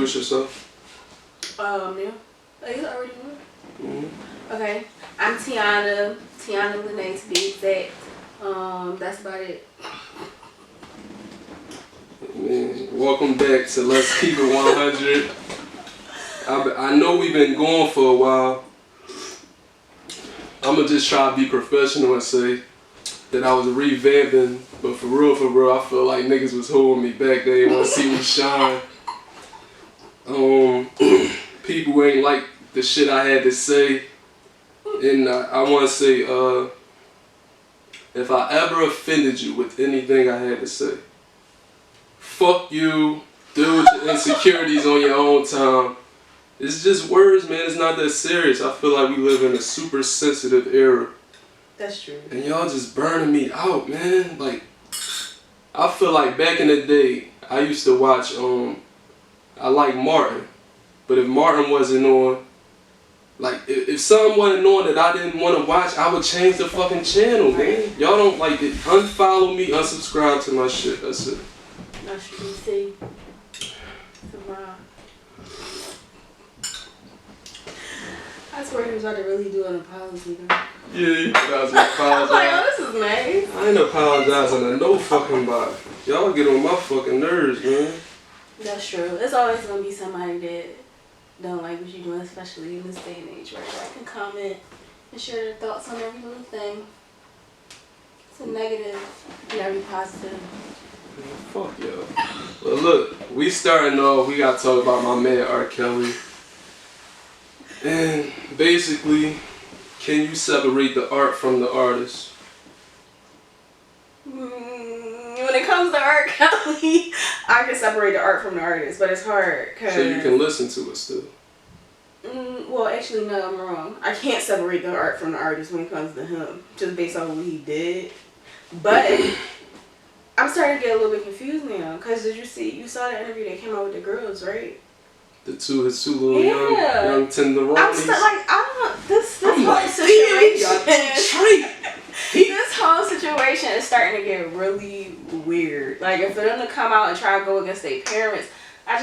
introduce yourself? Yeah. You already know. Mm-hmm. Okay. I'm Tiana Lene to be exact. That's about it. Man, welcome back to Let's Keep It 100. I know we've been going for a while. I'm gonna just try to be professional and say that I was revamping, but for real, I feel like niggas was holding me back. They didn't want to see me shine. People ain't like the shit I had to say, and I want to say, if I ever offended you with anything I had to say, fuck you. Deal with your insecurities on your own time. It's just words, man. It's not that serious. I feel like we live in a super sensitive era. That's true. And y'all just burning me out, man. Like, I feel like back in the day, I used to watch, I like Martin. But if Martin wasn't on, like, if something wasn't on that I didn't want to watch, I would change the fucking channel, man. Y'all don't like it. Unfollow me, unsubscribe to my shit. That's it. That's true. See. Tomorrow. I swear he was about to really do an apology, though. Yeah, you guys apologize. I was like, oh, this is nice. I ain't apologizing to no fucking body. Y'all get on my fucking nerves, man. That's true. It's always gonna be somebody that don't like what you're doing, especially in this day and age, where I can comment and share their thoughts on every little thing. It's a negative and every positive. Fuck y'all. Well, look, we starting off. We gotta talk about my man R. Kelly. And basically, can you separate the art from the artist? When it comes to R. Kelly, I can separate the art from the artist, but it's hard. So you can listen to it still? Well, actually, no, I'm wrong. I can't separate the art from the artist when it comes to him, just based on what he did. But I'm starting to get a little bit confused now, because you saw the interview that came out with the girls, right? His two little young tenderonies. This whole situation. This whole situation is starting to get really weird. Like, and for them to come out and try to go against their parents,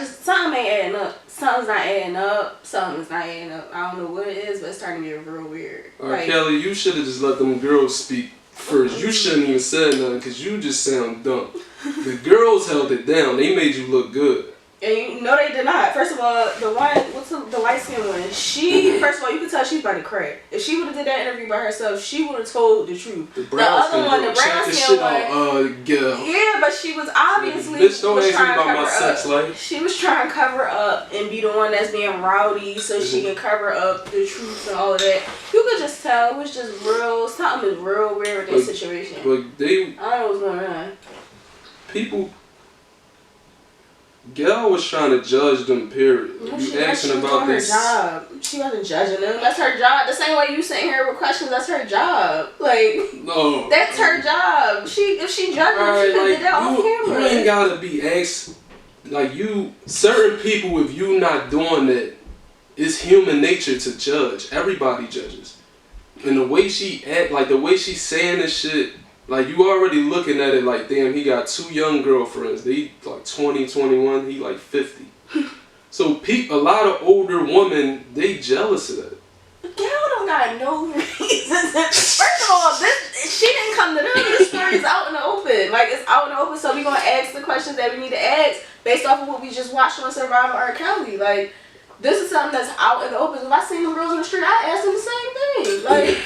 something ain't adding up. Something's not adding up. Something's not adding up. I don't know what it is, but it's starting to get real weird. Alright, Kelly, you should have just let them girls speak first. You shouldn't even said nothing, because you just sound dumb. The girls held it down. They made you look good. And no, they did not. First of all, the light skinned one, first of all, you could tell she's about to crack. If she would have did that interview by herself, she would have told the truth. The other one, the brown skinned one, yeah, but she was obviously She was trying to cover up and be the one that's being rowdy so she can cover up the truth and all of that. You could just tell it was just something is real weird with this situation. But I don't know what's going on. People. Gail was trying to judge them, period. No, you asking about this? Job. She wasn't judging them. That's her job. The same way you sitting here with questions, that's her job. Like, no, that's her job. If she judging them, she did that on camera. You ain't gotta be asked. Like, certain people, if you not doing that, it's human nature to judge. Everybody judges. And the way she act, like the way she's saying this shit. Like, you already looking at it like, damn, he got 2 young girlfriends. They like 20, 21, he like 50. So a lot of older women, they jealous of that. Gail don't got no reason. First of all, she didn't come to them. This story is out in the open. Like, it's out in the open, so we gonna ask the questions that we need to ask based off of what we just watched on Survivor R. Kelly. Like, this is something that's out in the open. If I seen them girls in the street, I ask them the same thing. Like,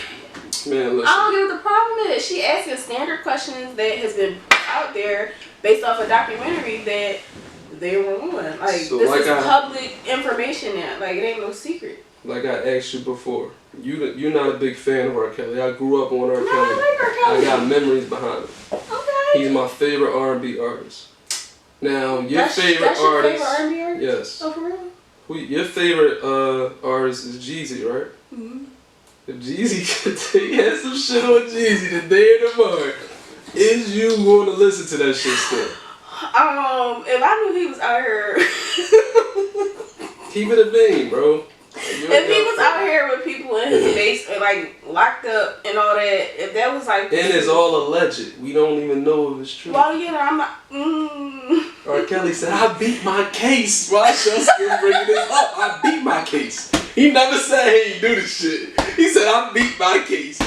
man, listen. I don't get what the problem is. She asking standard questions that has been out there based off a documentary that they were on. Like, so this is public information now. Like, it ain't no secret. Like I asked you before, you're not a big fan of R. Kelly. I grew up on R. Kelly. I like R. Kelly. I got memories behind him. Okay. He's my favorite R&B artist. Now, your favorite artist. Your favorite R&B artist? Yes. Oh, for real? Your favorite artist is Jeezy, right? Mm-hmm. If Jeezy, he had some shit on Jeezy today and tomorrow. Is you going to listen to that shit still? If I knew he was out here, keep it a bean, bro. If he was out here with people in his basement, like locked up and all that, if that was like, and it's all alleged, we don't even know if it's true. Well, you know, I'm not. R. Kelly said, I beat my case. Why should still bringing this up? I beat my case. He never said he ain't do the shit. He said, I beat my case.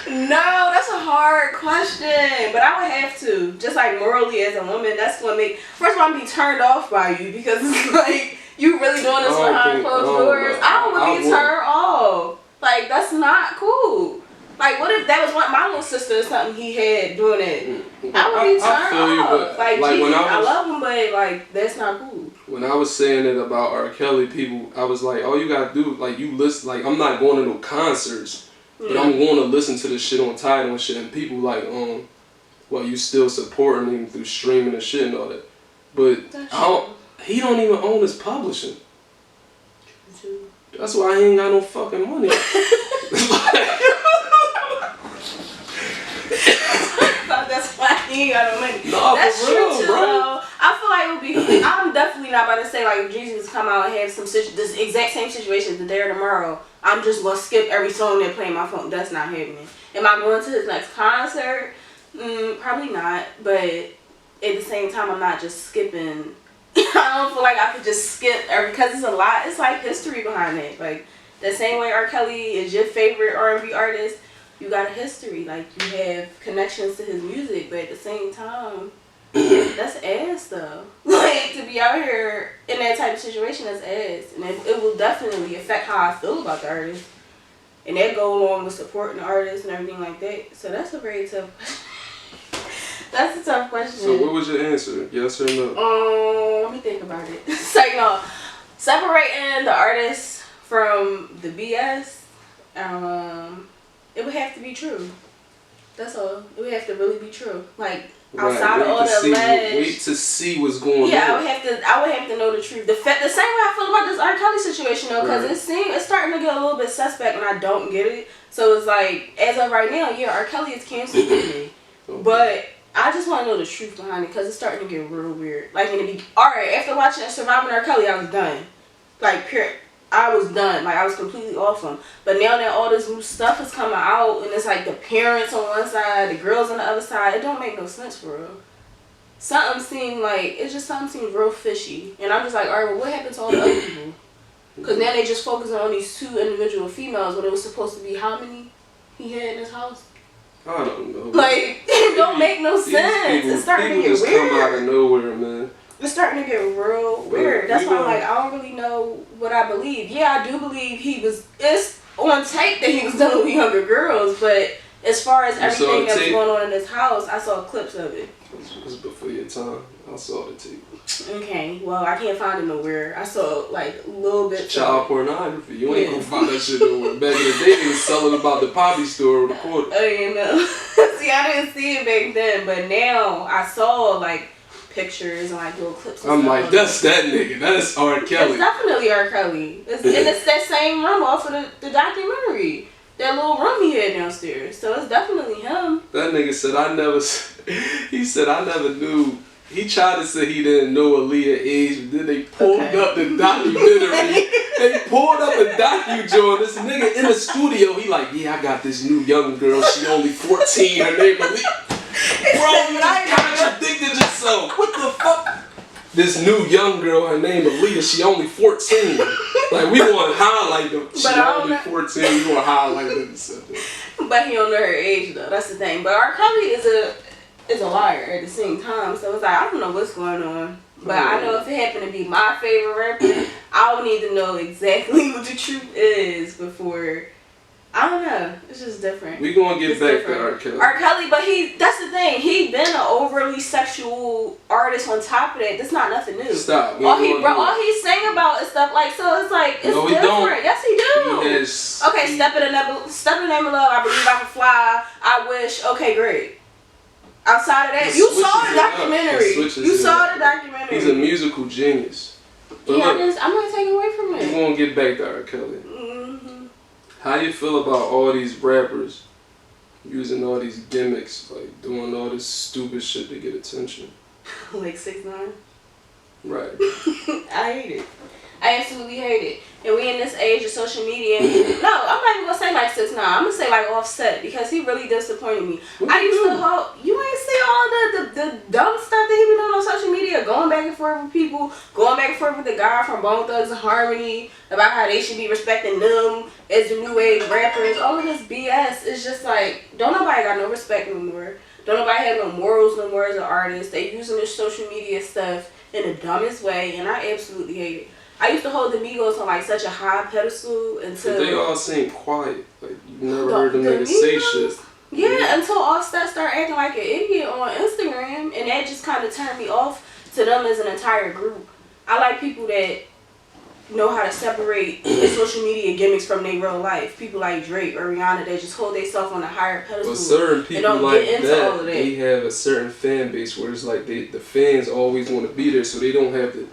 No, that's a hard question. But I would have to. Just like morally as a woman, that's what make... First of all, I'm be turned off by you because it's like, you really doing this behind closed doors. I would be turned off. Like, that's not cool. Like, what if that was my little sister or something he had doing it? I would be turned off. Like Jesus, I love him, but like, that's not cool. When I was saying it about R. Kelly, people, I was like, all you gotta do, like, you listen, like, I'm not going to no concerts, but I'm going to listen to this shit on Tidal and shit, and people like, well, you still supporting him through streaming and shit and all that. But he don't even own his publishing. That's why he ain't got no fucking money. That's why he ain't got no money. No, that's for real, true too, bro. though. I feel like it would be. I'm definitely not about to say like if Jesus come out and have this exact same situation today or tomorrow. I'm just gonna skip every song that play on my phone. That's not happening. Am I going to his next concert? Probably not. But at the same time, I'm not just skipping. I don't feel like I could just skip because it's a lot. It's like history behind it. Like the same way R. Kelly is your favorite R&B artist. You got a history, like you have connections to his music, but at the same time, that's ass though. Like to be out here in that type of situation, that's ass, and it will definitely affect how I feel about the artist, and that go along with supporting the artist and everything like that. So that's a very tough question. That's a tough question. So what was your answer? Yes or no? Let me think about it. So separating the artist from the BS. It would have to be true. That's all. It would have to really be true. Like outside of all the alleged. Wait to see what's going on. Yeah, I would have to know the truth. The same way I feel about this R. Kelly situation though, because it's starting to get a little bit suspect, and I don't get it. So it's like, as of right now, yeah, R. Kelly is canceled with me, but I just want to know the truth behind it because it's starting to get real weird. Like alright, after watching Surviving R. Kelly, I was done. Like pure. I was done. Like, I was completely off him. But now that all this new stuff is coming out, and it's like the parents on one side, the girls on the other side, it don't make no sense for real. Something seems real fishy. And I'm just like, alright, well, what happened to all the other people? Because now they just focusing on these two individual females when it was supposed to be how many he had in his house? I don't know. Like, it don't make no sense. It's starting to get weird. Come out of nowhere, man. It's starting to get real weird. That's why I'm like, I don't really know what I believe. Yeah, I do believe it's on tape that he was dealing with younger girls, but as far as everything that was going on in his house, I saw clips of it. It was before your time. I saw the tape. Okay, well, I can't find it nowhere. I saw like a little bit. Child pornography. You ain't gonna find that shit nowhere. Back in the day, they was selling about the poppy store or the quarter. Oh, you know. See, I didn't see it back then, but now I saw like pictures and like little clips. I'm like, that's that nigga. That's R. Kelly. It's definitely R. Kelly. And it's that same room off of the documentary. That little room he had downstairs. So it's definitely him. That nigga said, he said, I never knew. He tried to say he didn't know Aaliyah age, but then they pulled up the documentary. They pulled up the docu-joint. This nigga in the studio, he like, yeah, I got this new young girl. She only 14. Her name Aaliyah. Bro, you just contradicted yourself. What the fuck? This new young girl, her name Aaliyah, she only 14. Like, we want to highlight them. She only 14, we want to highlight them. But he don't know her age, though. That's the thing. But R. Kelly is a liar at the same time. So it's like, I don't know what's going on. But I know if it happened to be my favorite rapper, I would need to know exactly what the truth is before... I don't know. It's just different. We gonna get back to R. Kelly. R. Kelly, but that's the thing. He been an overly sexual artist on top of that. That's not nothing new. Stop. All he sang about is stuff like, so it's like, it's different. Don't. Yes, he do. Okay, Step in the Name of Love, I Believe I Can Fly, I Wish. Okay, great. Outside of that, you saw the documentary. You saw the documentary. He's a musical genius. But yeah, look, I'm not taking away from it. We're gonna get back to R. Kelly. How you feel about all these rappers using all these gimmicks, like doing all this stupid shit to get attention? Like 6ix9ine? Right. I hate it. I absolutely hate it. And we in this age of social media. No, I'm not even gonna say like 6ix9ine. I'm gonna say like Offset because he really disappointed me. I used to hope you ain't see all the dumb stuff that he be doing on social media, going back and forth with people, going back and forth with the guy from Bone Thugs and Harmony about how they should be respecting them as the new age rappers. All of this BS is just like, don't nobody got no respect no more. Don't nobody have no morals no more as an artist. They using this social media stuff in the dumbest way, and I absolutely hate it. I used to hold the Migos on like such a high pedestal until But they all seem quiet. Like you never heard them niggas say shit. Yeah, until Offset started acting like an idiot on Instagram, and that just kind of turned me off to them as an entire group. I like people that know how to separate the social media gimmicks from their real life. People like Drake or Rihanna that just hold themselves on a higher pedestal. But certain people don't like get into that, all of that, they have a certain fan base where it's like the fans always want to be there, so they don't have to.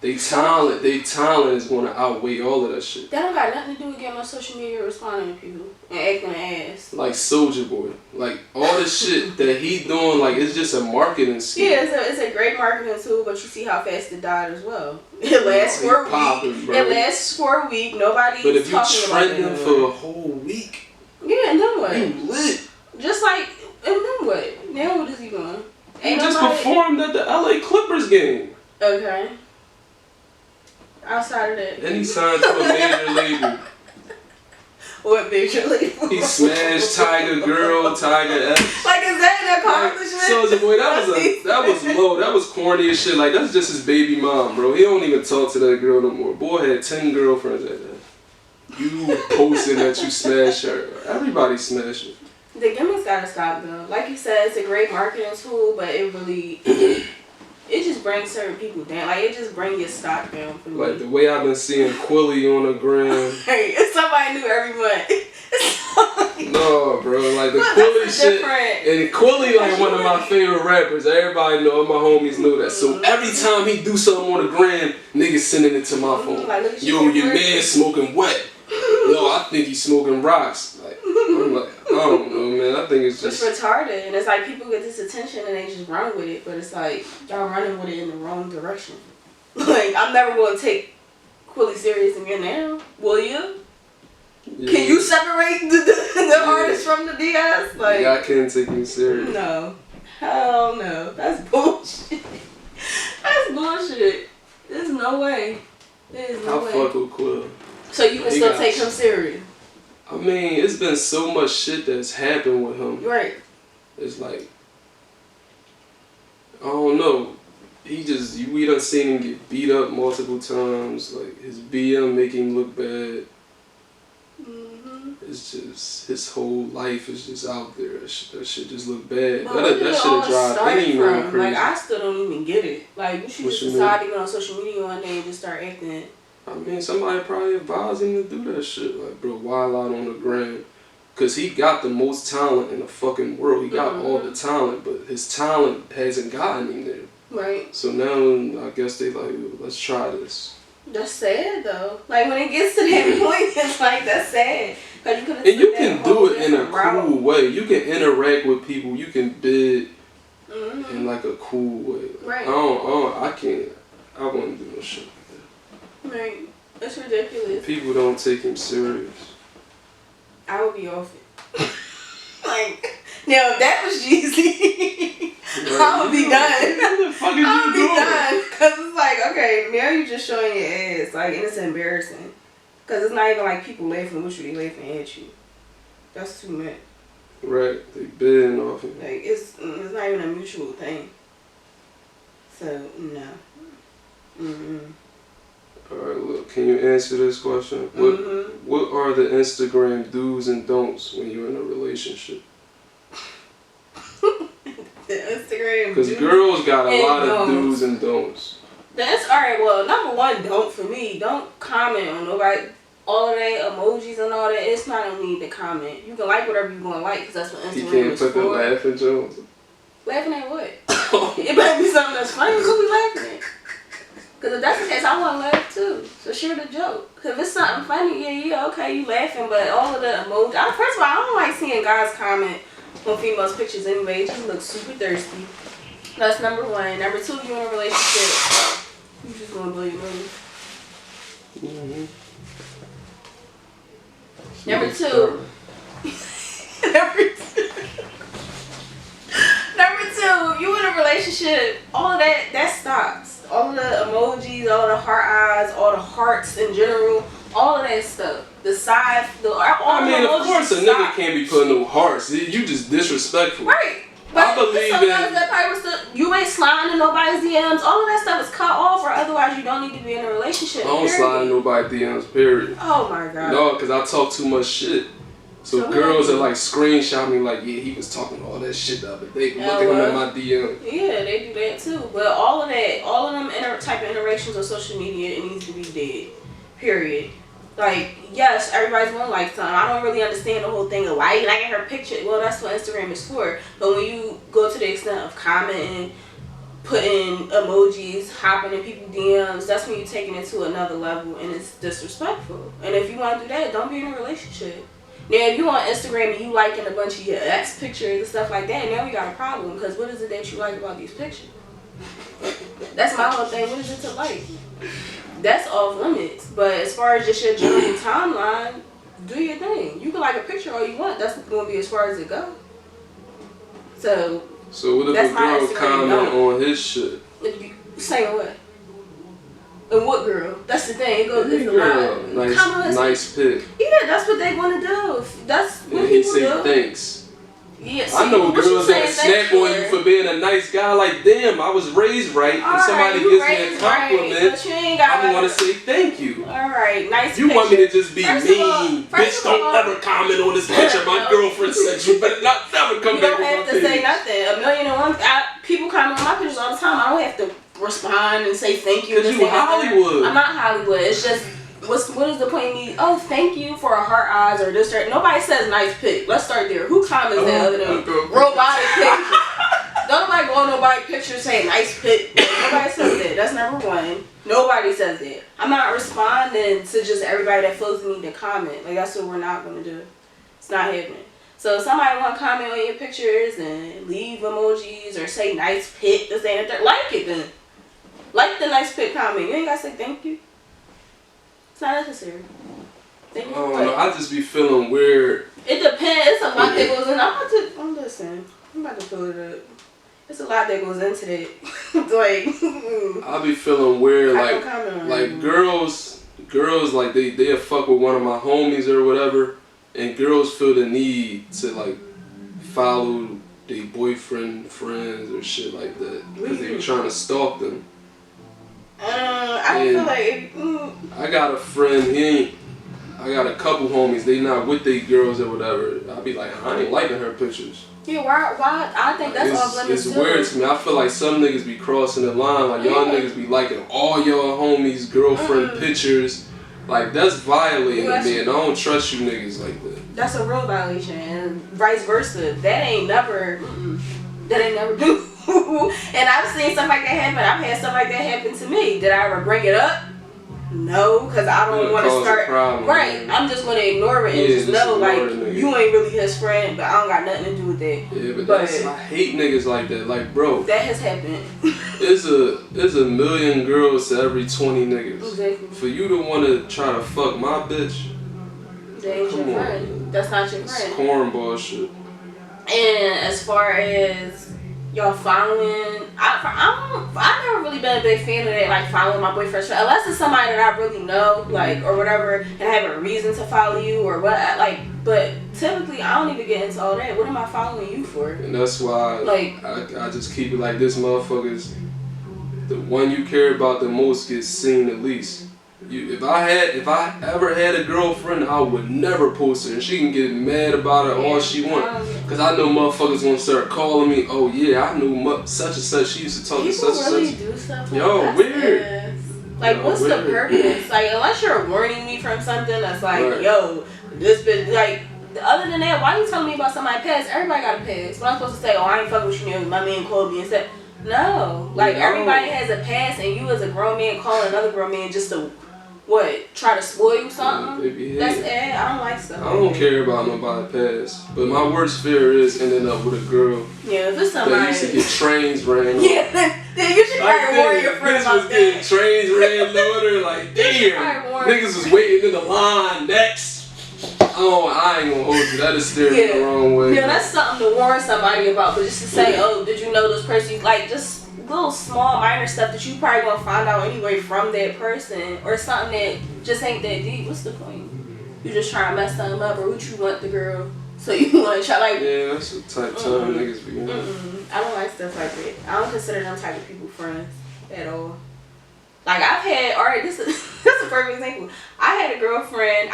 They talent is going to outweigh all of that shit. That don't got nothing to do with getting on social media responding to people and acting an ass. Like Soulja Boy, like all the shit that he doing, like it's just a marketing scheme. Yeah, it's a great marketing tool, but you see how fast it died as well. It lasts for a week. It lasts for a week. Nobody. But if you trending trending for a whole week, yeah, and then what? You lit. Just like, and then what? Now what is he doing? He just performed at the LA Clippers game. Okay. Outside of that. Then he signed to a major label. What major label? He smashed Tiger Girl, Tiger X. Like, is that an accomplishment? Soulja Boy, that was low. That was corny as shit. Like, that's just his baby mom, bro. He don't even talk to that girl no more. Boy had 10 girlfriends like that. You posting that you smashed her. Everybody smashed her. The gimmicks gotta stop though. Like you said, it's a great marketing tool, but it really it just brings certain people down. Like, it just brings your stock down for me. Like, the way I've been seeing Quilly on the gram. Hey, it's somebody new every month. No, bro. Like, the Quilly shit. And Quilly, like, one of my favorite rappers. Everybody know, all my homies know that. So, every time he do something on the gram, niggas sending it to my phone. Like, yo, your man smoking wet. Yo, I think he's smoking rocks. Like, I'm like, I don't know, man. I think it's just... It's retarded. And it's like people get this attention and they just run with it. But it's like, y'all running with it in the wrong direction. Like, I'm never going to take Quilly serious again now. Will you? Yeah. Can you separate the artist from the BS? Like, yeah, I can't take you serious. No. Hell no. That's bullshit. That's bullshit. There's no way. There's no way. I fuck with Quill. So you can still take him serious? I mean, it's been so much shit that's happened with him. Right. It's like, I don't know. We done seen him get beat up multiple times. Like, his BM make him look bad. Mm-hmm. It's just, his whole life is just out there. That shit just look bad. But That should have drive any man crazy. Like, I still don't even get it. Like, you should just decide to get on social media one day and just start acting. I mean, somebody probably advised him to do that shit. Like, bro, wild out on the gram. Because he got the most talent in the fucking world. He got all the talent, but his talent hasn't gotten him there. Right. So now, I guess they like, let's try this. That's sad, though. Like, when it gets to that point, it's like, that's sad. And you can do it in a cool way. You can interact with people. You can bid in like a cool way. Right. I wouldn't do no shit. Right. That's ridiculous. People don't take him serious. I would be off it. Like, now if that was Jeezy, right. I would be done. What the fuck is I would you be doing? done. Because it's like, okay, now you're just showing your ass. Like, and it's embarrassing. Because it's not even like people laughing with you, they laughing at you. That's too much. Right. They bidding off him. Like, it's not even a mutual thing. So, no. Mm-mm. Alright, look, can you answer this question? What are the Instagram do's and don'ts when you're in a relationship? The Instagram because girls got a lot of do's and don'ts. That's alright. Well, number one, don't for me. Don't comment on nobody. All of that emojis and all that. It's not a need to comment. You can like whatever you want to like because that's what Instagram is for. You can't put the laughing jokes. Laughing at what? It might be something that's funny. Who we laughing at? Because if that's the case, I want to laugh too. So share the joke. Because if it's something funny, yeah, okay, you laughing. But all of the emojis. First of all, I don't like seeing guys comment on females' pictures anyway. It just looks super thirsty. That's number one. Number two, you're in a relationship. You just going to blow your load. Number two. Number two, relationship, all of that stops. All of the emojis, all of the heart eyes, all the hearts in general, all of that stuff. The side, all I mean, the of emojis course, a stop. nigga can't be putting no hearts. You just disrespectful. Right. But I believe some in. guys that probably was still, you ain't sliding in nobody's DMs. All of that stuff is cut off, or otherwise you don't need to be in a relationship. I don't slide in nobody's DMs, period. Oh my god. No, because I talk too much shit. So girls are like screenshot me like, yeah, he was talking all that shit the other day. Look at him in my DM. Yeah, they do that too. But all of them type of interactions on social media, it needs to be dead. Period. Like, yes, everybody's gonna like something. I don't really understand the whole thing of why you liking her picture. Well, that's what Instagram is for. But when you go to the extent of commenting, putting emojis, hopping in people's DMs, that's when you're taking it to another level, and it's disrespectful. And if you want to do that, don't be in a relationship. Now, if you on Instagram and you liking a bunch of your ex pictures and stuff like that, now we got a problem. Because what is it that you like about these pictures? That's my whole thing. What is it to like? That's off limits. But as far as just your general timeline, do your thing. You can like a picture all you want. That's going to be as far as it goes. So what if a girl comment on his shit? Saying what? And what girl? That's the thing. It goes Any girl, nice pic. Yeah, that's what they want to do. That's what and people he say do. thanks. Yeah, I know girls that snap on you for being a nice guy. Like, damn, I was raised right. If somebody gives me a compliment, I want to say thank you. All right, nice. You want me to just be mean? Bitch, don't ever comment on this picture my girlfriend sent you. Better not never come back with my You don't have to say nothing. 1,000,001 people comment on my pictures all the time. I don't have to respond and say thank you. Because you Hollywood. I'm not Hollywood. It's just, what is the point of me? Oh, thank you for a heart eyes or this or nobody says nice pic. Let's start there. Who comments that other than robotic pictures? Don't nobody go on nobody's picture saying nice pic. Nobody says that. That's number one. Nobody says that. I'm not responding to just everybody that feels the need to comment. Like, that's what we're not going to do. It's not happening. So if somebody want to comment on your pictures and leave emojis or say nice pic, this and that, like it then. Like the nice pic comment. You ain't got to say thank you. It's not necessary. Thank you. I don't know. I just be feeling weird. It depends. It's a lot that goes in. I'm about to pull it up. It's a lot that goes into that. I be feeling weird. Like girls like they'll fuck with one of my homies or whatever, and girls feel the need to like follow their boyfriend, friends or shit like that because they be trying to stalk them. I feel like I got a friend. I got a couple homies. They not with their girls or whatever. I be like, I ain't liking her pictures. Yeah, why? I think that's off limits too. It's weird to me. I feel like some niggas be crossing the line. Like y'all niggas be liking all your homies' girlfriend pictures. Like that's violating me, and I don't trust you niggas like that. That's a real violation, and vice versa. That ain't never do. And I've seen stuff like that happen. I've had stuff like that happen to me. Did I ever bring it up? No, because I don't want to start. Right, I'm just going to ignore it and just know, like, you ain't really his friend, but I don't got nothing to do with that. Yeah, but I hate niggas like that. Like, bro, that has happened. There's a million girls to every 20 niggas. Exactly. For you to want to try to fuck my bitch, that ain't your friend. That's not your friend. It's cornball shit. And as far as y'all following, I've never really been a big fan of that, like following my boyfriend's friend, unless it's somebody that I really know, like, or whatever, and I have a reason to follow you or what, like, but typically I don't even get into all that. What am I following you for? And that's why, like, I just keep it like this, motherfuckers. The one you care about the most gets seen the least. If I ever had a girlfriend, I would never post her, and she can get mad about it all she wants. Cause I know motherfuckers gonna start calling me. Oh yeah, I knew such and such. She used to talk to such and such. People really do stuff like Yo, weird. Like, what's the purpose? Like, unless you're warning me from something that's like, yo, this bitch, like. Other than that, why you telling me about somebody's past? Everybody got a past. But I'm supposed to say, oh, I ain't fucking with you, my man called me and said, no. Like, everybody has a past, and you as a grown man calling another grown man just to, try to spoil you something? That's it. I don't like stuff. I don't care about nobody's past. But my worst fear is ending up with a girl if it's somebody that used to get trains ran on. Yeah, then you should probably warn your friends about that. Bitch was getting trains ran on her. Like, damn. Niggas was waiting in the line next. Oh, I ain't gonna hold you. That is steering the wrong way. Yeah, that's something to warn somebody about. But just to say, oh, did you know this person? Like, just little small minor stuff that you probably gonna find out anyway from that person, or something that just ain't that deep. What's the point? You just trying to mess something up, or what you want the girl, so you want to try like. Yeah, that's the type of time niggas be in. I don't like stuff like that. I don't consider them type of people friends at all. Like I've had, alright, this is a perfect example. I had a girlfriend.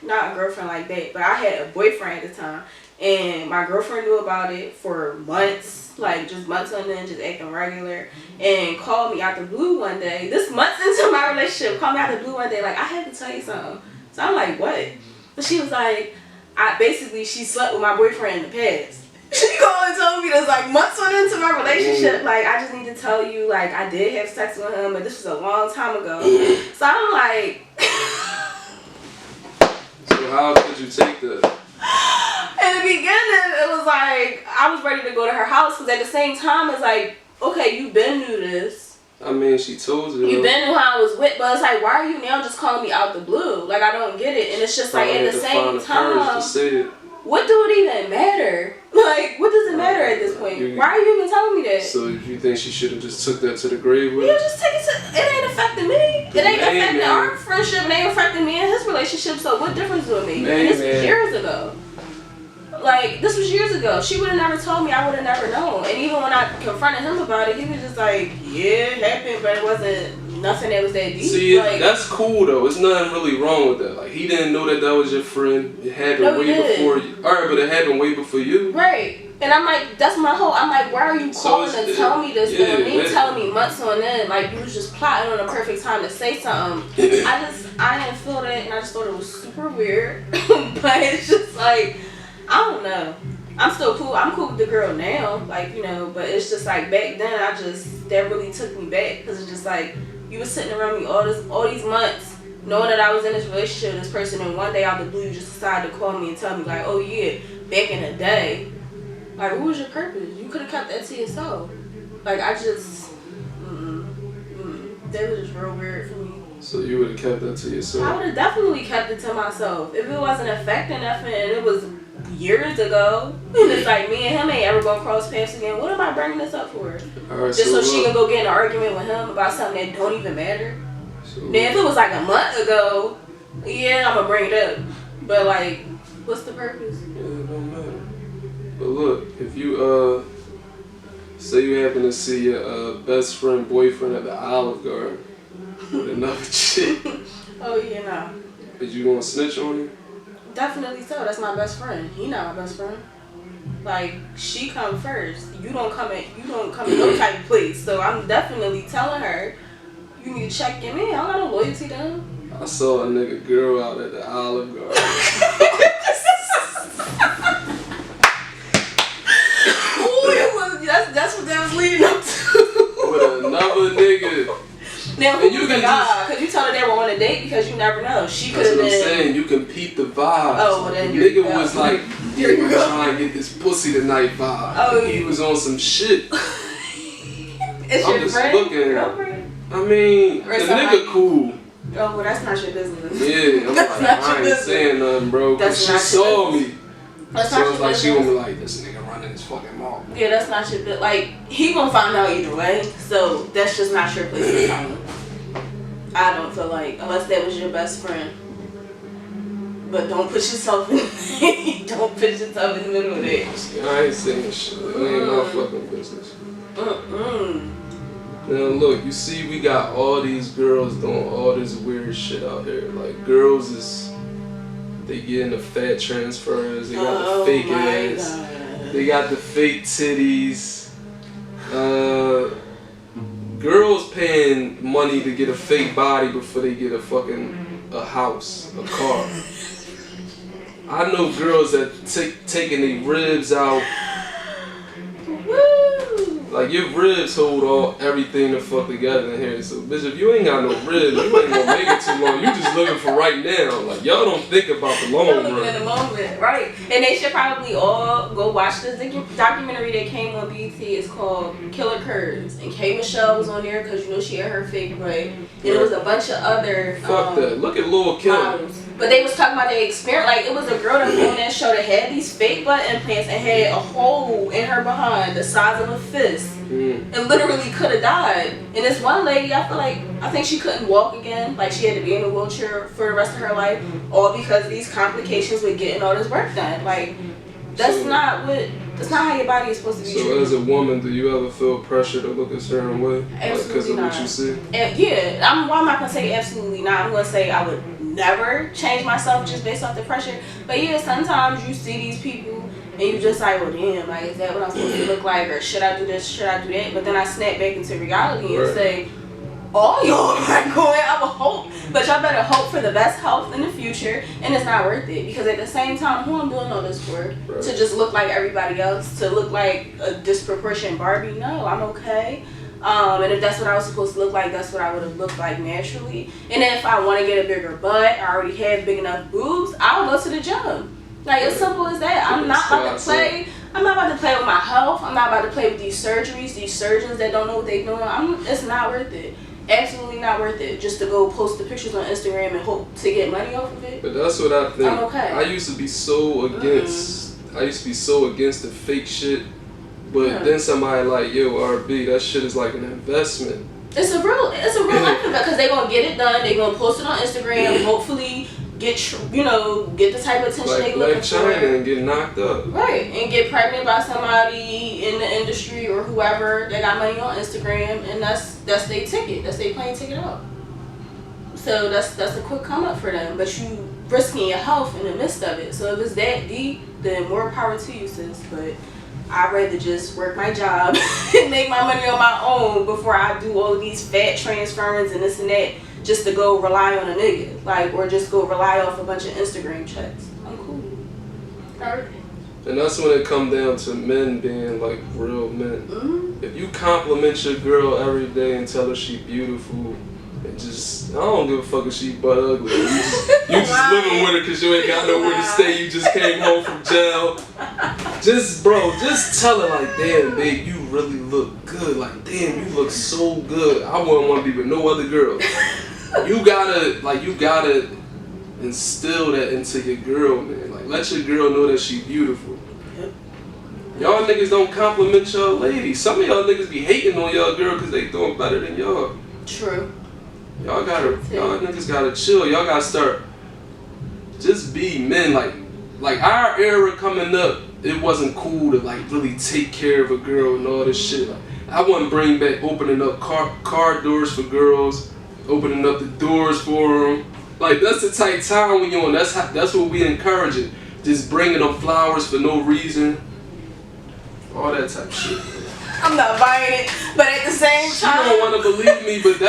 Not a girlfriend like that, but I had a boyfriend at the time, and my girlfriend knew about it for months, like just months on end, just acting regular, and called me out the blue one day. This months into my relationship, called me out the blue one day, like I had to tell you something. So I'm like, what? But she was like, she slept with my boyfriend in the past. She called and told me this like months on into my relationship. Like, I just need to tell you, like, I did have sex with him, but this was a long time ago. So I'm like. So how could you take that? In the beginning, it was like, I was ready to go to her house, because at the same time, it's like, okay, you been knew this. I mean, she told you. You been knew how I was with, but it's like, why are you now just calling me out the blue? Like, I don't get it. And it's just like, at the same time, what do it even matter? Like, what does it matter at this point? Why are you even telling me that? So you think she should have just took that to the grave with? Yeah, just take it to. It ain't affecting me. It ain't affecting our friendship. It ain't affecting me and his relationship. So what difference do it make? And this was years ago. Like, this was years ago. She would have never told me. I would have never known. And even when I confronted him about it, he was just like, yeah, it happened, but it wasn't nothing that was that deep. See, like, that's cool, though. There's nothing really wrong with that. Like, he didn't know that was your friend. It happened way before you. Alright, but it happened way before you. Right. And I'm like, that's my whole, I'm like, why are you calling and telling me this? And me telling me months on end, like, you was just plotting on the perfect time to say something. I didn't feel that, and I just thought it was super weird. But it's just like, I don't know. I'm still cool. I'm cool with the girl now, like, you know, but it's just like back then, that really took me back, because it's just like, you was sitting around me all these months, knowing that I was in this relationship with this person, and one day out of the blue, you just decided to call me and tell me, like, oh yeah, back in the day. Like, what was your purpose? You could have kept that to yourself. Like, I just, that was just real weird for me. So you would have kept that to yourself? I would have definitely kept it to myself. If it wasn't affecting nothing, and it was years ago, and it's like, me and him ain't ever gonna cross paths again, what am I bringing this up for? Right, just so she can go get in an argument with him about something that don't even matter? Now, if it was like a month ago, yeah, I'm gonna bring it up. But, like, what's the purpose? Yeah, it don't matter. But look, if you, say you happen to see your best friend, boyfriend at the Olive Garden with another chick. Oh, yeah, no. Is you gonna snitch on him? Definitely so. That's my best friend. He not my best friend. Like, she come first. You don't come in no type of place. So I'm definitely telling her, you need to check him in. I don't got no loyalty to him. I saw a nigga girl out at the Olive Garden. That's what that was leading up to. With another nigga. Now, who was the guy? Could you tell her they were on a date? Because you never know. She could have been. That's what I'm saying. You can peep the vibes. Oh, well then the nigga was like, yeah, I'm trying to get this pussy tonight vibe. Oh, yeah. He was on some shit. It's I'm your just friend? looking at him. I mean, the nigga cool. Oh, well, that's not your business. Yeah, I'm like, I ain't saying nothing, bro. Because she saw me. That's so it's like she gonna be like, this nigga running his fucking mouth. Yeah, that's not your business. Like, he gonna find out either way. So that's just not your place to tell him. I don't feel like, unless that was your best friend. But don't put yourself in the middle of that. I ain't saying shit. It ain't my fucking business. Now look, you see we got all these girls doing all this weird shit out here. Like, girls they getting the fat transfers, they got the fake ass, they got the fake titties. Girls paying money to get a fake body before they get a house, a car. I know girls that taking their ribs out. Like, your ribs hold everything the fuck together in here. So, bitch, if you ain't got no ribs, you ain't gonna make it too long. You just looking for right now. Like, y'all don't think about the long run. In the moment, right? And they should probably all go watch this documentary that came on BET. It's called Killer Curves. And K. Michelle was on there because, you know, she had her fake butt. And there was a bunch of other fuck that. Look at Lil' Kim. Models. But they was talking about the experience. Like, it was a girl that was on that show that had these fake butt implants and had a hole in her behind the size of a fist. And literally could have died. And this one lady, I think she couldn't walk again. Like, she had to be in a wheelchair for the rest of her life. All because of these complications with getting all this work done. Like, that's not how your body is supposed to be treated. So as a woman, do you ever feel pressure to look a certain way? Absolutely because of not. what you see? Yeah, I'm not going to say absolutely not. I'm going to say I would never change myself just based off the pressure. But yeah, sometimes you see these people and you just like, well, damn, like, is that what I'm supposed to look like? Or should I do this? Should I do that? But then I snap back into reality and say, all y'all are going, I would hope. But y'all better hope for the best health in the future. And it's not worth it. Because at the same time, who I'm doing all this for? Right. To just look like everybody else? To look like a disproportionate Barbie? No, I'm okay. And if that's what I was supposed to look like, that's what I would have looked like naturally. And then if I want to get a bigger butt, I already have big enough boobs, I'll go to the gym. Like, as simple as that. I'm not about to play with my health. I'm not about to play with these surgeries, these surgeons that don't know what they're doing. It's not worth it. Absolutely not worth it. Just to go post the pictures on Instagram and hope to get money off of it. But that's what I think. I'm okay. I used to be so against the fake shit. But then somebody like, yo, RB, that shit is like an investment. It's a real life investment because they're going to get it done. They're going to post it on Instagram. Hopefully get the type of attention like they looking for. Like China and get knocked up. Right, and get pregnant by somebody in the industry or whoever that got money on Instagram, and that's their ticket. That's their plane ticket out. So that's a quick come up for them. But you risking your health in the midst of it. So if it's that deep, then more power to you, sis. But I'd rather just work my job and make my money on my own before I do all of these fat transference and this and that just to go rely on a nigga. Like, or just go rely off a bunch of Instagram checks. I'm cool. And that's when it come down to men being like real men. Mm-hmm. If you compliment your girl every day and tell her she beautiful, and just, I don't give a fuck if she butt ugly. You just living with her because you ain't got nowhere to stay. You just came home from jail. Just tell her like, damn, babe, you really look good. Like, damn, you look so good. I wouldn't want to be with no other girl. You gotta instill that into your girl, man. Like, let your girl know that she beautiful. Y'all niggas don't compliment y'all ladies. Some of y'all niggas be hating on y'all girl because they doing better than y'all. True. Y'all niggas gotta chill. Y'all gotta start, just be men. Like our era coming up, it wasn't cool to like really take care of a girl and all this shit. Like, I wouldn't bring back opening up car doors for girls, opening up the doors for them. Like, that's the type of time we on. That's what we encourage it. Just bringing them flowers for no reason. All that type of shit. I'm not buying it, but at the same time, you don't want to believe me, but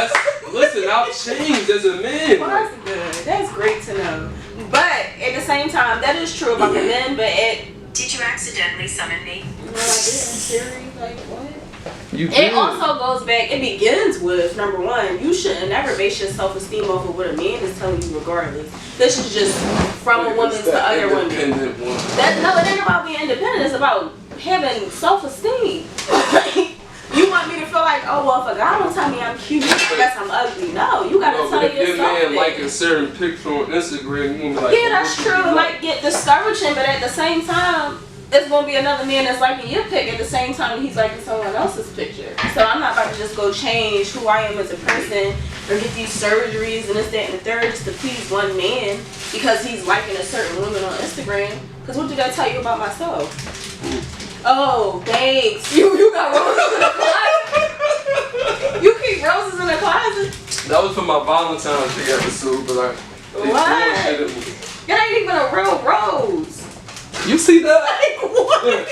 listen, I've changed as a man. Well, that's good. That's great to know. But at the same time, that is true about the men. But did you accidentally summon me? No, I didn't. Siri, like what? It also goes back. It begins with number one. You should never base your self-esteem off of what a man is telling you, regardless. This is just from a woman to other women. It ain't about being independent. It's about having self-esteem. You want me to feel like, oh well, if a guy don't tell me I'm cute, I guess I'm ugly. No, you gotta tell yourself. If your man liking certain pics on Instagram, you gonna be like, yeah, that's true. It might get discouraging, but at the same time, it's gonna be another man that's liking your pic at the same time he's liking someone else's picture. So I'm not about to just go change who I am as a person or get these surgeries and this, that, and the third just to please one man because he's liking a certain woman on Instagram. Because what did I tell you about myself? Oh, thanks. You got roses in the closet? You keep roses in the closet? That was for my Valentine's Day episode, but what? It ain't even a real rose. You see that? Like what? Look,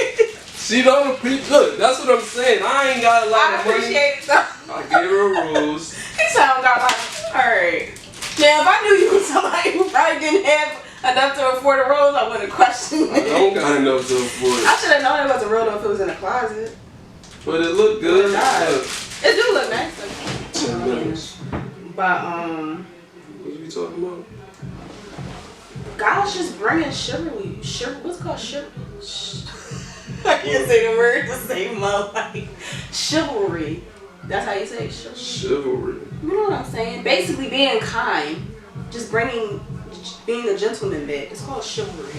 she don't appreciate. Look, that's what I'm saying. I ain't got a lot of money. Appreciate it though. I gave her a rose. He said I don't got a lot. Alright. Now if I knew you was somebody who probably didn't have enough to afford a rose, I wouldn't question it. I don't got enough to afford it. I should have known it wasn't real though if it was in a closet. But it looked good. It do look nice. 10 minutes. But what are you talking about? Guys just bringing chivalry. What's it called? I can't say the word to save my life. Chivalry. That's how you say it. Chivalry. You know what I'm saying? Basically being kind. Just bringing being a gentleman back. It's called chivalry.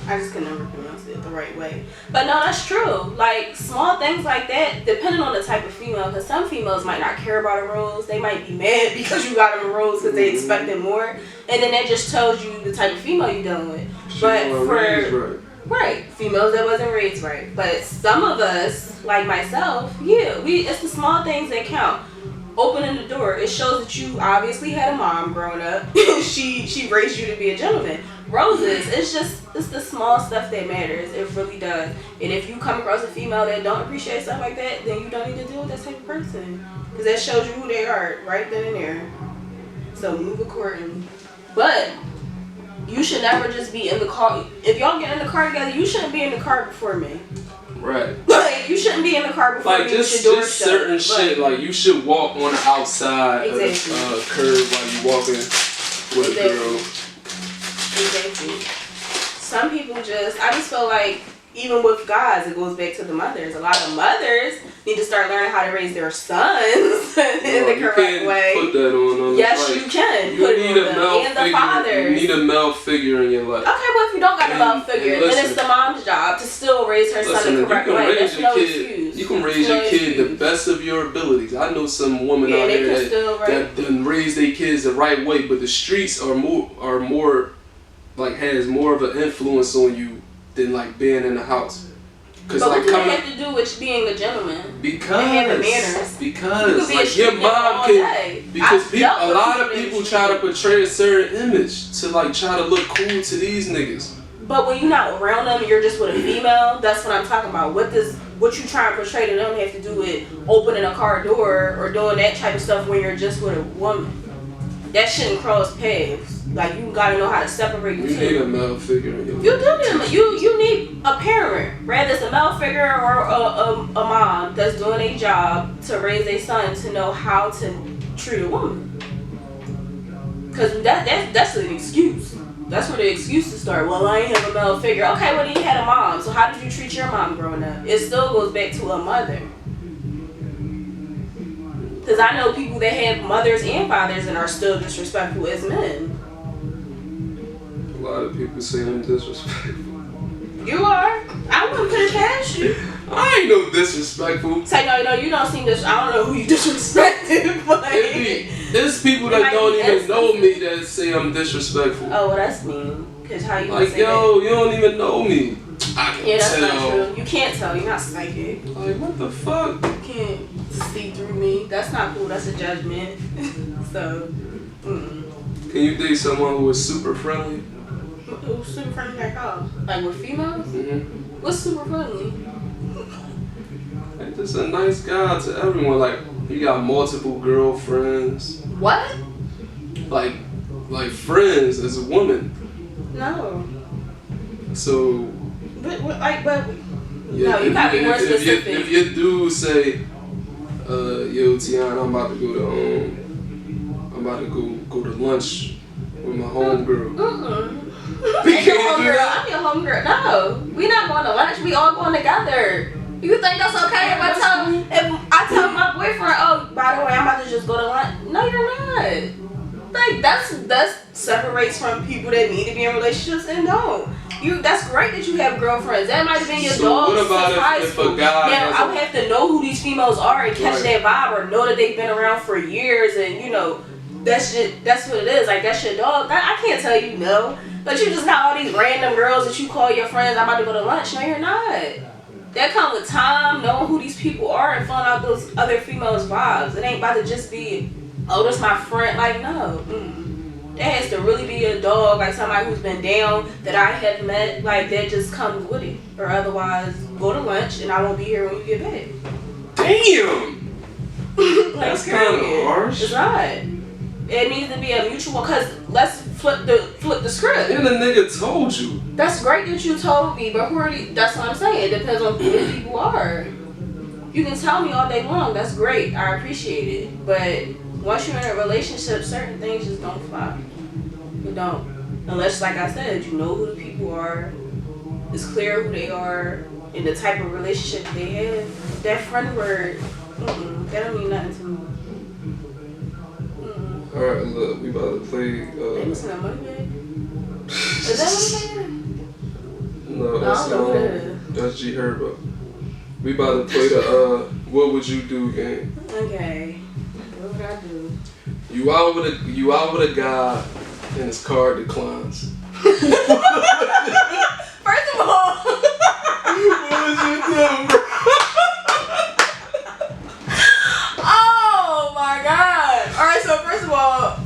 I just can never pronounce it the right way. But no, that's true. Like, small things like that, depending on the type of female, because some females might not care about a rose. They might be mad because you got them a rose because they expected more. And then that just tells you the type of female you're dealing with. But for... Right, females that wasn't raised right. But some of us, like myself, it's the small things that count. Opening the door, it shows that you obviously had a mom growing up. she raised you to be a gentleman. Roses, it's the small stuff that matters. It really does. And if you come across a female that don't appreciate stuff like that, then you don't need to deal with that type of person. Because that shows you who they are right then and there. So move accordingly. But you should never just be in the car. If y'all get in the car together, you shouldn't be in the car before me. Right. Like, you shouldn't be in the car before like me. Just certain shit. Like, you should walk on the outside of the curb while you walking with a girl. Exactly. Some people I just feel like, even with guys, it goes back to the mothers. A lot of mothers need to start learning how to raise their sons in the correct way. Put that on them. Yes, you can. You need a male figure. You need a male figure in your life. Okay, well, if you don't got a male figure, then it's the mom's job to still raise her son the correct way. That's no excuse. You can raise your kid the best of your abilities. I know some women out here that done raise their kids the right way, but the streets are more like has more of an influence on you than like being in the house. But like, what do they have to do with being a gentleman? Because having manners. Because like your mom can. Because a lot of people try to portray a certain image to like try to look cool to these niggas. But when you're not around them, you're just with a female. That's what I'm talking about. What you try and portray to them have to do with opening a car door or doing that type of stuff when you're just with a woman. That shouldn't cross paths. Like, you gotta know how to separate the two. You need a male figure in your life. You need a parent, whether it's a male figure or a mom that's doing a job to raise a son to know how to treat a woman. Because that's an excuse. That's where the excuses start. Well, I ain't have a male figure. Okay, well, then you had a mom. So how did you treat your mom growing up? It still goes back to a mother. Because I know people that have mothers and fathers and are still disrespectful as men. A lot of people say I'm disrespectful. You are. I wouldn't put it past you. I ain't no disrespectful. Say no, you don't seem I don't know who you disrespected, but there's people that don't even know me that say I'm disrespectful. Oh, well, that's mean. Cause how you like, say yo, that? You don't even know me. I can that's tell. not true. You can't tell. You're not psychic. Like, what the fuck? You can't see through me. That's not cool. That's a judgment. So, Can you date someone who is super friendly? Who's super friendly like how? Like with females? Mm-hmm. What's super friendly? Like, just a nice guy to everyone. Like, you got multiple girlfriends. What? Like friends as a woman. No. So. But yeah, no, you gotta be more specific. If your dude say, yo, Tiana, I'm about to go to lunch with my homegirl. I'm your homegirl. No, we not going to lunch. We all going together. You think that's okay if I tell my boyfriend, oh, by the way, I'm about to just go to lunch? No, you're not. Like, that separates from people that need to be in relationships and don't. That's great that you have girlfriends. That might have been your dog. What about if a guy? Now, I would have to know who these females are and catch that vibe, or know that they've been around for years, and that's what it is. Like, that's your dog. I can't tell you no. But you just got all these random girls that you call your friends. I'm about to go to lunch. No, you're not. That comes with time, knowing who these people are and filling out those other females' vibes. It ain't about to just be, oh, that's my friend. Like, no. That has to really be a dog, like somebody who's been down that I have met. Like, that just comes with it. Or otherwise, go to lunch and I won't be here when you get back. Damn! Like, that's kind of harsh. It's not. It needs to be a mutual, because let's flip the script. And the nigga told you. That's great that you told me, but that's what I'm saying. It depends on who the people are. You can tell me all day long. That's great. I appreciate it. But once you're in a relationship, certain things just don't fly. It don't. Unless, like I said, you know who the people are. It's clear who they are and the type of relationship they have. That friend word, that don't mean nothing to me. Alright, look, we about to play. They missing that money, man. Is that what it is? No, I don't know what it is. that's G Herbo. We about to play the what would you do game. Okay. What would I do? You out with a guy and his card declines. First of all, What would you do, bro? oh my god. Alright, so first of all,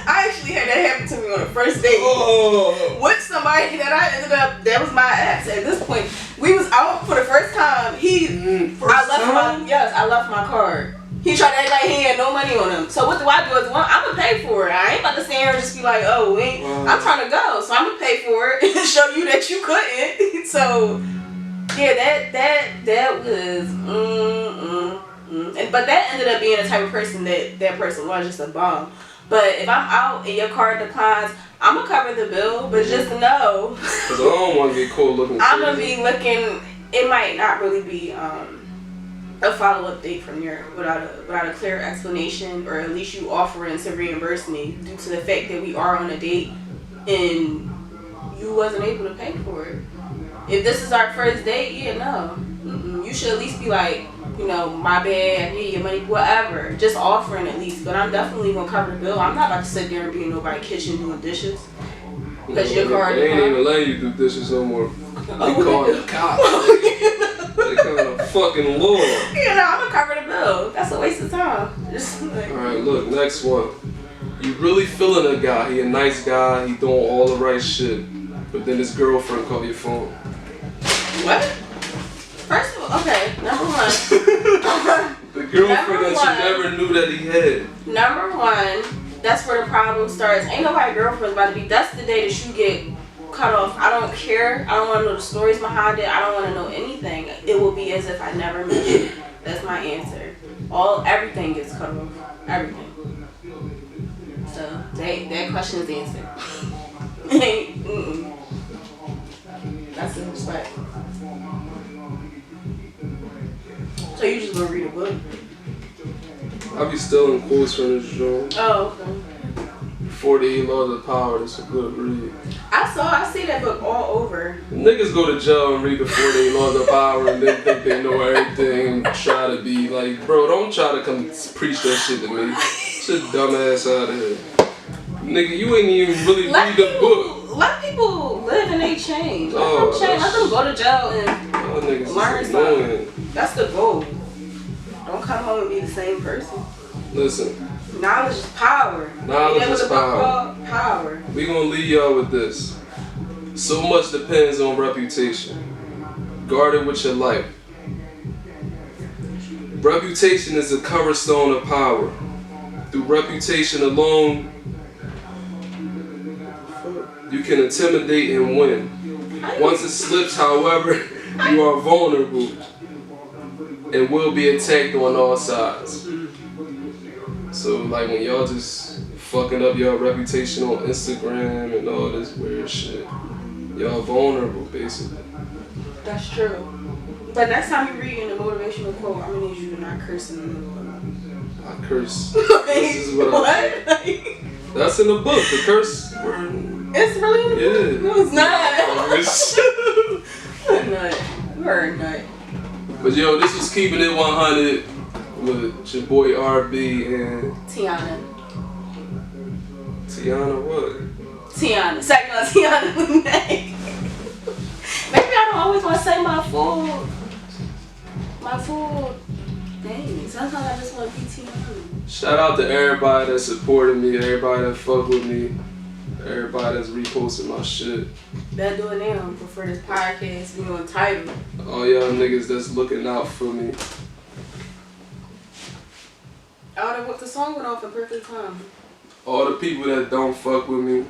I actually had that happen to me on the first date. Oh. With somebody that I ended up, that was my ex at this point. We was out for the first time. I left my card. He tried to act like he had no money on him. So what do I do is, well, I'm gonna pay for it. I ain't about to stand here and just be like, oh, wait, I'm trying to go. So I'm gonna pay for it and show you that you couldn't. So yeah, that was but that ended up being the type of person that person was, just a bum. But if I'm out and your card declines, I'm gonna cover the bill, but just know. Cause I don't want to get caught looking crazy. I'm gonna be looking. It might not really be a follow-up date from your without a clear explanation, or at least you offering to reimburse me due to the fact that we are on a date and you wasn't able to pay for it. If this is our first date, yeah, no. You should at least be like, you know, my bad, I need your money, whatever. Just offering at least. But I'm definitely gonna cover the bill. I'm not about to sit there and be in nobody's kitchen doing dishes. Because your card they ain't even letting you do dishes no more. They calling the cops. They calling the fucking law. You know, I'm gonna cover the bill. That's a waste of time. Just like, Alright, look, next one. You really feeling a guy. He a nice guy. He doing all the right shit. But then his girlfriend call your phone. what? First of all, okay, number one. The girlfriend that you never knew that he had. Number one, that's where the problem starts. Ain't nobody girlfriend's about to be. That's the day that you get cut off. I don't care. I don't want to know the stories behind it. I don't want to know anything. It will be as if I never met you. That's my answer. Everything gets cut off. Everything. So that question is answered. That's the respect. So you just gonna read a book? I be stealing quotes from this joint. Oh, okay. 48 Laws of Power, that's a good read. I see that book all over. Niggas go to jail and read the 48 Laws of Power and then think they know everything and try to be like, bro, don't try to come preach that shit to me. Get your dumb ass out of here. Nigga, you ain't even really read the book. Let people live and they change. Let Oh, them change. Let them go to jail and Y'all niggas learn is annoying. something. That's the goal. Don't come home and be the same person. Listen, Knowledge is power. Knowledge Ain't that is what the book power. called? Power. we gonna leave y'all with this. So much depends on reputation. Guard it with your life. Reputation is the cornerstone of power. Through reputation alone, you can intimidate and win. Once it slips, however, you are vulnerable and will be attacked on all sides. So like when y'all just fucking up your reputation on Instagram and all this weird shit, y'all vulnerable basically. That's true. But next time you read in a motivational quote, I'm gonna need you to not curse in the middle of it. I curse. This is what I That's in the book. The curse word. It's really in the book? No, it's not. Curse. You're a nut. You're a nut. But yo, this was Keeping It 100 with your boy RB and Tiana. Tiana what? Tiana. Second on Tiana. Maybe I don't always want to say my full name. Sometimes I just want to be Tiana. Shout out to everybody that supported me, everybody that fucked with me, everybody that's reposted my shit. Better do it now before this podcast be on title. All y'all niggas that's looking out for me. Oh, the song went off in perfect time. All the people that don't fuck with me,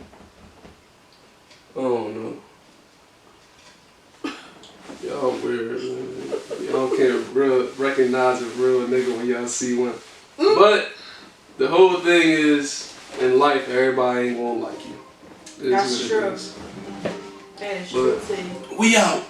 I don't know. Y'all weird, man. Y'all can't recognize a real nigga when y'all see one. But the whole thing is, in life, everybody ain't gonna like you. That's true. That is true too. We out.